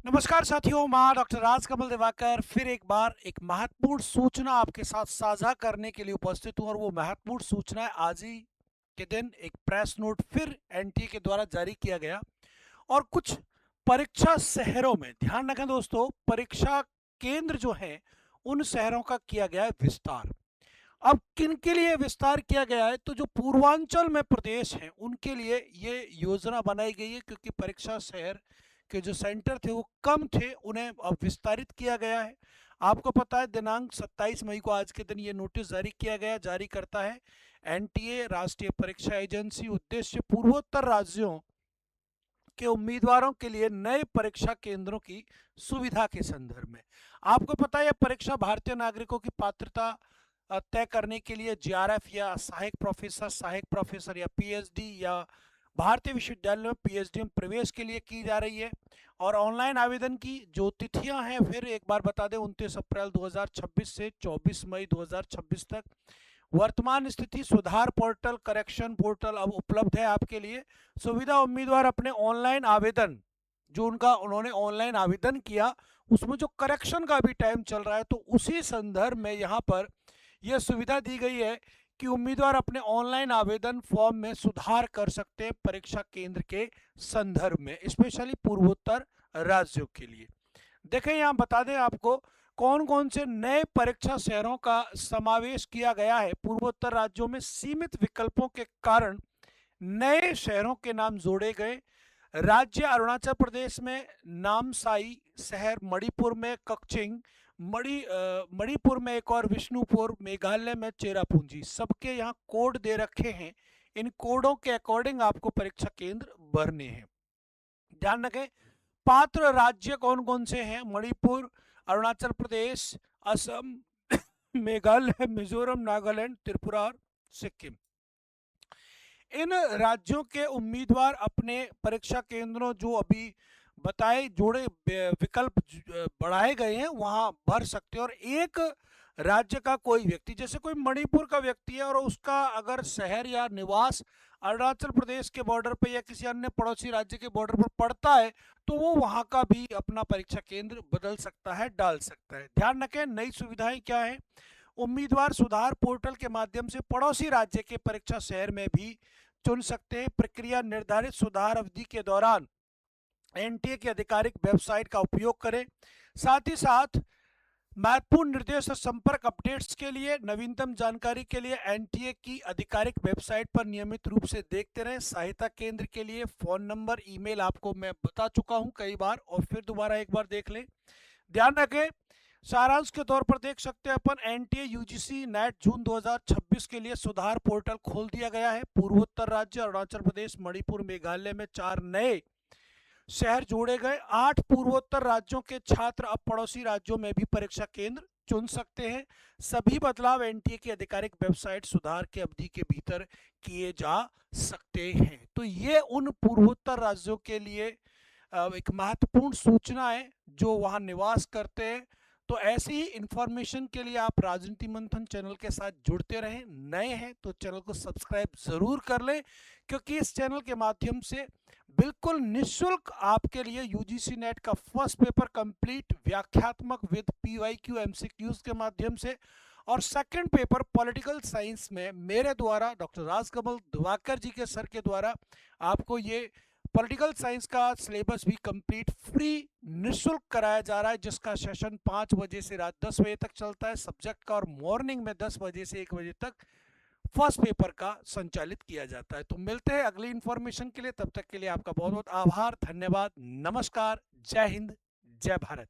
नमस्कार साथियों, मैं डॉक्टर राजकमल दिवाकर फिर एक बार एक महत्वपूर्ण सूचना आपके साथ साझा करने के लिए उपस्थित हूं और वो महत्वपूर्ण सूचना है आज ही के दिन एक प्रेस नोट फिर एनटीए के द्वारा जारी किया गया और कुछ परीक्षा शहरों में ध्यान रखें दोस्तों, परीक्षा केंद्र जो हैं उन शहरों का किया गया है विस्तार। अब किन के लिए विस्तार किया गया है तो जो पूर्वांचल में प्रदेश हैं उनके लिए ये योजना बनाई गई है क्योंकि परीक्षा शहर के जो सेंटर थे वो कम थे, उन्हें अब विस्तारित किया गया है। आपको पता है दिनांक 27 मई को आज के दिन ये नोटिस जारी किया गया, जारी करता है एनटीए राष्ट्रीय परीक्षा एजेंसी। उद्देश्य पूर्वोत्तर राज्यों के उम्मीदवारों के लिए नए परीक्षा केंद्रों की सुविधा के संदर्भ में। आपको पता है यह परीक्षा भारतीय नागरिकों की पात्रता तय करने के लिए जीआरएफ या सहायक प्रोफेसर या पीएचडी या भारतीय विश्वविद्यालय में पीएचडी में प्रवेश के लिए की जा रही है। और ऑनलाइन आवेदन की जो तिथियां हैं फिर एक बार बता दें, 29 अप्रैल 2026 से 24 मई 2026 तक। वर्तमान स्थिति सुधार पोर्टल, करेक्शन पोर्टल अब उपलब्ध है आपके लिए। सुविधा उम्मीदवार अपने ऑनलाइन आवेदन जो उनका उन्होंने ऑनलाइन आवेदन किया उसमें जो करेक्शन का भी टाइम चल रहा है तो उसी संदर्भ में यहाँ पर यह सुविधा दी गई है कि उम्मीदवार अपने ऑनलाइन आवेदन फॉर्म में सुधार कर सकते हैं परीक्षा केंद्र के संदर्भ में, स्पेशली पूर्वोत्तर राज्यों के लिए। देखें यहाँ बता दें आपको कौन कौन से नए परीक्षा शहरों का समावेश किया गया है। पूर्वोत्तर राज्यों में सीमित विकल्पों के कारण नए शहरों के नाम जोड़े गए। राज्य अरुणाचल प्रदेश में नामसाई शहर, मणिपुर में कक्चिंग, मणिपुर में एक और विष्णुपुर, मेघालय में चेरापूंजी। सबके यहाँ कोड दे रखे हैं, इन कोडों के अकॉर्डिंग आपको परीक्षा केंद्र भरने हैं। ध्यान रखें पात्र राज्य कौन कौन से हैं, मणिपुर, अरुणाचल प्रदेश, असम, मेघालय, मिजोरम, नागालैंड, त्रिपुरा और सिक्किम। इन राज्यों के उम्मीदवार अपने परीक्षा केंद्रों जो अभी बताए जोड़े विकल्प बढ़ाए गए हैं वहां भर सकते हैं। और एक राज्य का कोई व्यक्ति, जैसे कोई मणिपुर का व्यक्ति है और उसका अगर शहर या निवास अरुणाचल प्रदेश के बॉर्डर पर या किसी अन्य पड़ोसी राज्य के बॉर्डर पर पड़ता है तो वो वहां का भी अपना परीक्षा केंद्र बदल सकता है, डाल सकता है। ध्यान रखें नई सुविधाएं क्या है। उम्मीदवार सुधार पोर्टल के माध्यम से पड़ोसी राज्य के परीक्षा शहर में भी चुन सकते हैं। प्रक्रिया निर्धारित सुधार अवधि के दौरान एनटीए की आधिकारिक वेबसाइट का उपयोग करें। साथ ही साथ महत्वपूर्ण निर्देश और संपर्क अपडेट्स के लिए, नवीनतम जानकारी के लिए एनटीए की आधिकारिक वेबसाइट पर नियमित रूप से देखते रहें। सहायता केंद्र के लिए फोन नंबर, ईमेल आपको मैं बता चुका हूं कई बार और फिर दोबारा एक बार देख लें। ध्यान रखें सारांश के तौर पर देख सकते हैं अपन, एनटीए यूजीसी नेट जून 2026 के लिए सुधार पोर्टल खोल दिया गया है। पूर्वोत्तर राज्य अरुणाचल प्रदेश, मणिपुर, मेघालय में 4 नए शहर जोड़े गए। 8 पूर्वोत्तर राज्यों के छात्र अब पड़ोसी राज्यों में भी परीक्षा केंद्र चुन सकते हैं। सभी बदलाव एनटीए की आधिकारिक वेबसाइट सुधार की अवधि के भीतर किए जा सकते हैं। तो ये उन पूर्वोत्तर राज्यों के लिए एक महत्वपूर्ण सूचना है जो वहां निवास करते हैं। तो ऐसी ही इंफॉर्मेशन के लिए आप राजनीति मंथन चैनल के साथ जुड़ते रहें। नए हैं तो चैनल को सब्सक्राइब जरूर कर लें क्योंकि इस चैनल के माध्यम से बिल्कुल निःशुल्क आपके लिए यूजीसी नेट का फर्स्ट पेपर कंप्लीट व्याख्यात्मक विद पीवाईक्यू एमसीक्यूज के माध्यम से और सेकंड पेपर पॉलिटिकल साइंस में मेरे द्वारा डॉक्टर राजकमल दिवाकर जी के सर के द्वारा आपको ये पॉलिटिकल साइंस का सिलेबस भी कंप्लीट फ्री निःशुल्क कराया जा रहा है, जिसका सेशन 5 बजे से रात 10 बजे तक चलता है सब्जेक्ट का, और मॉर्निंग में 10 बजे से 1 बजे तक फर्स्ट पेपर का संचालित किया जाता है। तो मिलते हैं अगली इंफॉर्मेशन के लिए, तब तक के लिए आपका बहुत बहुत आभार, धन्यवाद, नमस्कार, जय हिंद, जय भारत।